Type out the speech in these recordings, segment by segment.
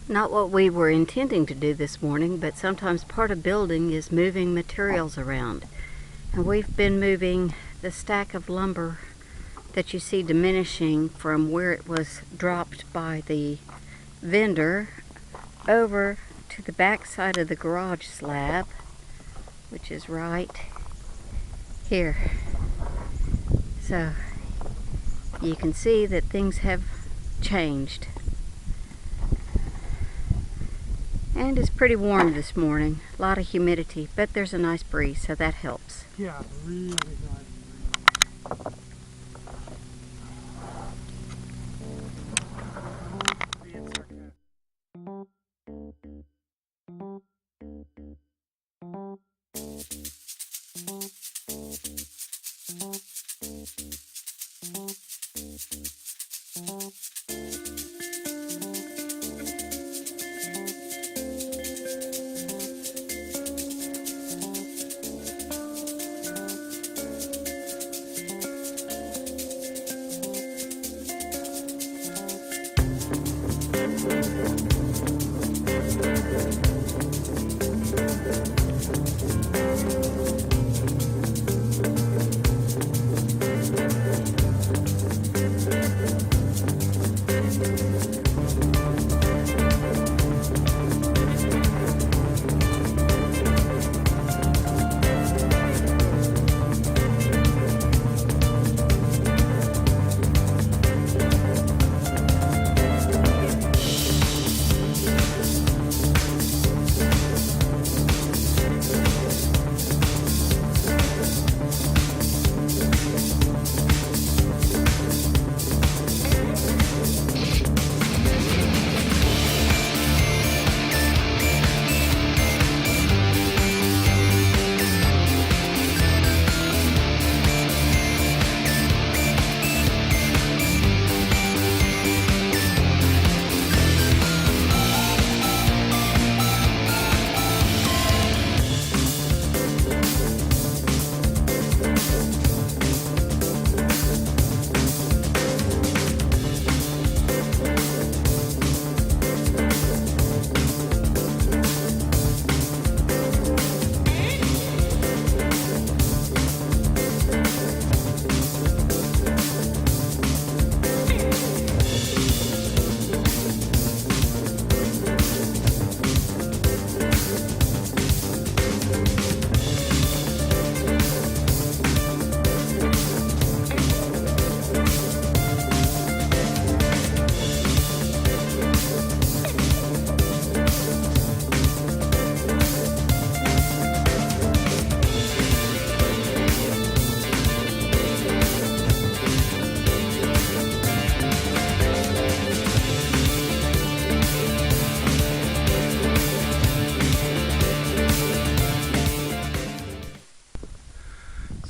Not what we were intending to do this morning, but sometimes part of building is moving materials around. And we've been moving the stack of lumber that you see diminishing from where it was dropped by the vendor over to the back side of the garage slab, which is right here. So you can see that things have changed. And it's pretty warm this morning. A lot of humidity, but there's a nice breeze, so that helps. Yeah, really nice breeze.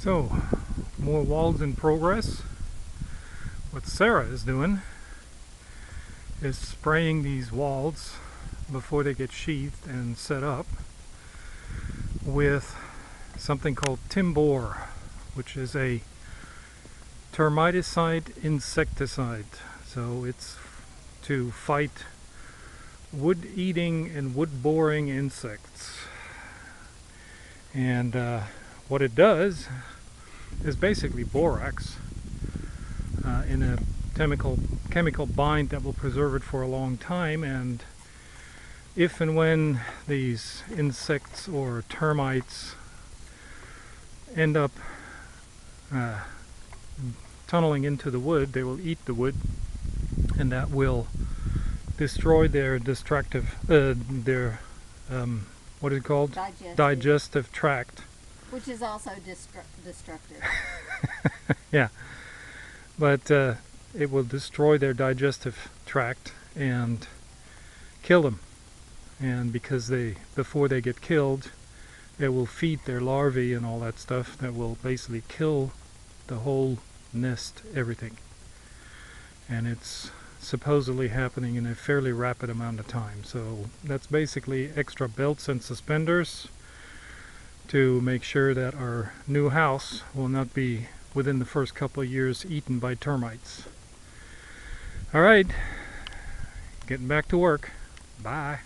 So, more walls in progress. What Sarah is doing is spraying these walls before they get sheathed and set up with something called Timbor, which is a termiticide insecticide. So it's to fight wood-eating and wood-boring insects. And what it does is basically borax in a chemical bind that will preserve it for a long time, and if and when these insects or termites end up tunneling into the wood, they will eat the wood, and that will destroy their what is it called? Digestive tract. Which is also destructive. Yeah, but it will destroy their digestive tract and kill them. And because before they get killed, it will feed their larvae and all that stuff that will basically kill the whole nest, everything. And it's supposedly happening in a fairly rapid amount of time. So that's basically extra belts and suspenders to make sure that our new house will not be, within the first couple of years, eaten by termites. Alright, getting back to work. Bye.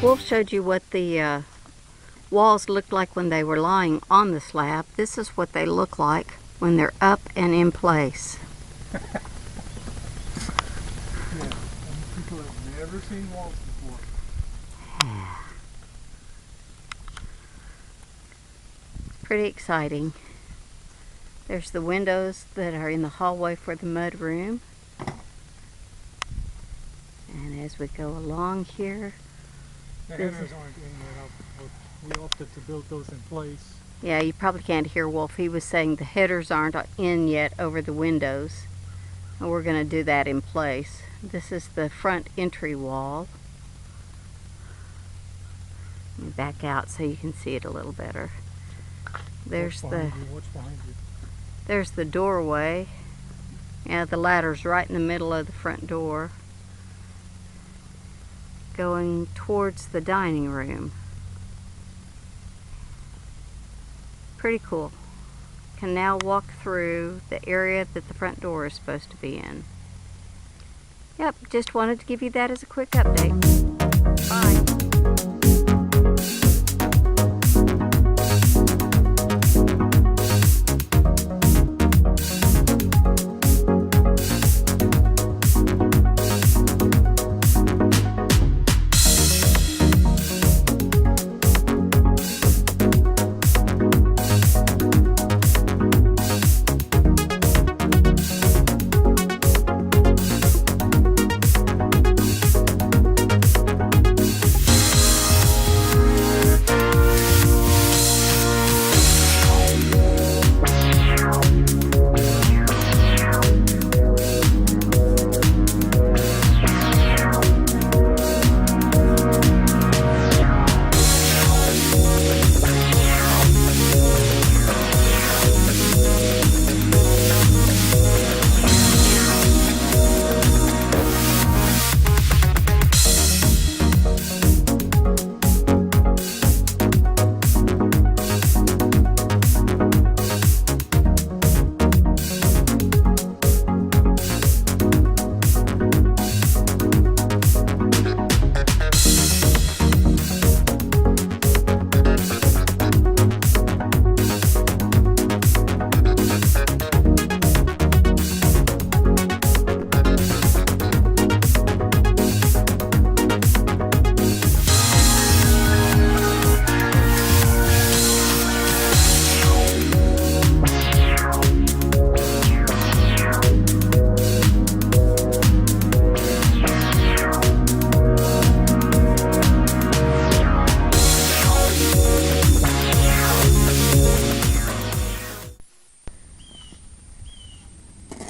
Wolf showed you what the walls looked like when they were lying on the slab. This is what they look like when they're up and in place. Yeah, people have never seen walls before. Pretty exciting. There's the windows that are in the hallway for the mud room. And as we go along here, The headers aren't in yet. We opted to build those in place. yeah, you probably can't hear Wolf. He was saying the headers aren't in yet over the windows. And we're going to do that in place. This is the front entry wall. Let me back out so you can see it a little better. There's What's behind you? There's the doorway. Yeah, the ladder's right in the middle of the front door, going towards the dining room. Pretty cool. Can now walk through the area that the front door is supposed to be in. Yep, just wanted to give you that as a quick update. Bye.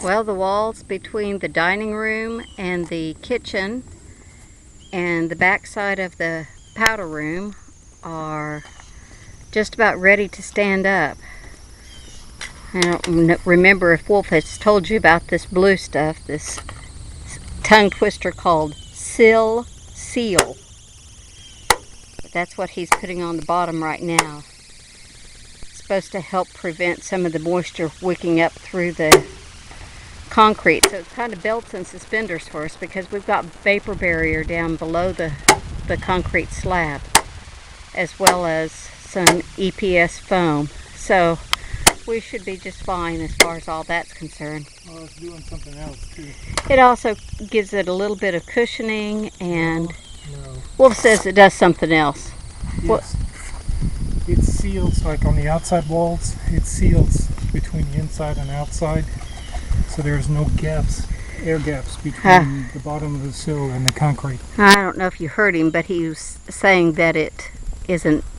Well, the walls between the dining room and the kitchen and the back side of the powder room are just about ready to stand up. I don't remember if Wolf has told you about this blue stuff, this tongue twister called Seal. But that's what he's putting on the bottom right now. It's supposed to help prevent some of the moisture wicking up through the concrete. So it's kind of belts and suspenders for us because we've got vapor barrier down below the concrete slab, as well as some EPS foam. So we should be just fine as far as all that's concerned. Well, it's doing something else too. It also gives it a little bit of cushioning, and No. Wolf says it does something else. Yes. It seals, like on the outside walls, it seals between the inside and outside. So there's no gaps, air gaps between the bottom of the sill and the concrete. I don't know if you heard him, but he was saying that it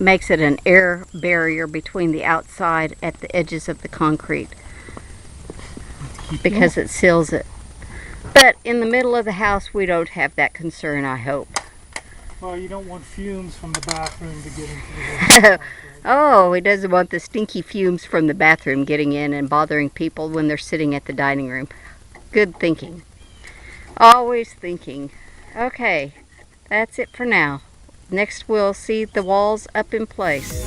makes it an air barrier between the outside at the edges of the concrete because it seals it. But in the middle of the house, we don't have that concern, I hope. Well, you don't want fumes from the bathroom to get into the Oh, he doesn't want the stinky fumes from the bathroom getting in and bothering people when they're sitting at the dining room. Good thinking. Always thinking. Okay, that's it for now. Next we'll see the walls up in place.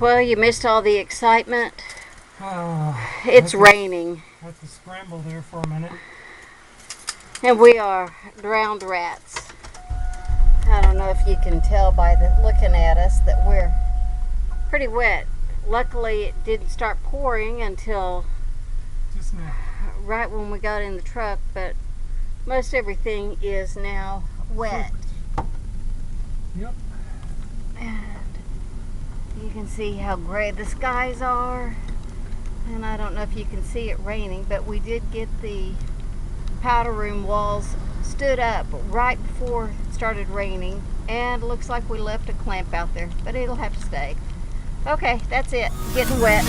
Well, you missed all the excitement. It's raining, Had to scramble there for a minute. and we are drowned rats. I don't know if you can tell by looking at us that we're pretty wet. Luckily, it didn't start pouring until Just now. right when we got in the truck, but most everything is now wet. Yep. And you can see how gray the skies are. And I don't know if you can see it raining, but we did get the powder room walls stood up right before it started raining. And it looks like we left a clamp out there, but it'll have to stay. Okay, that's it. Getting wet.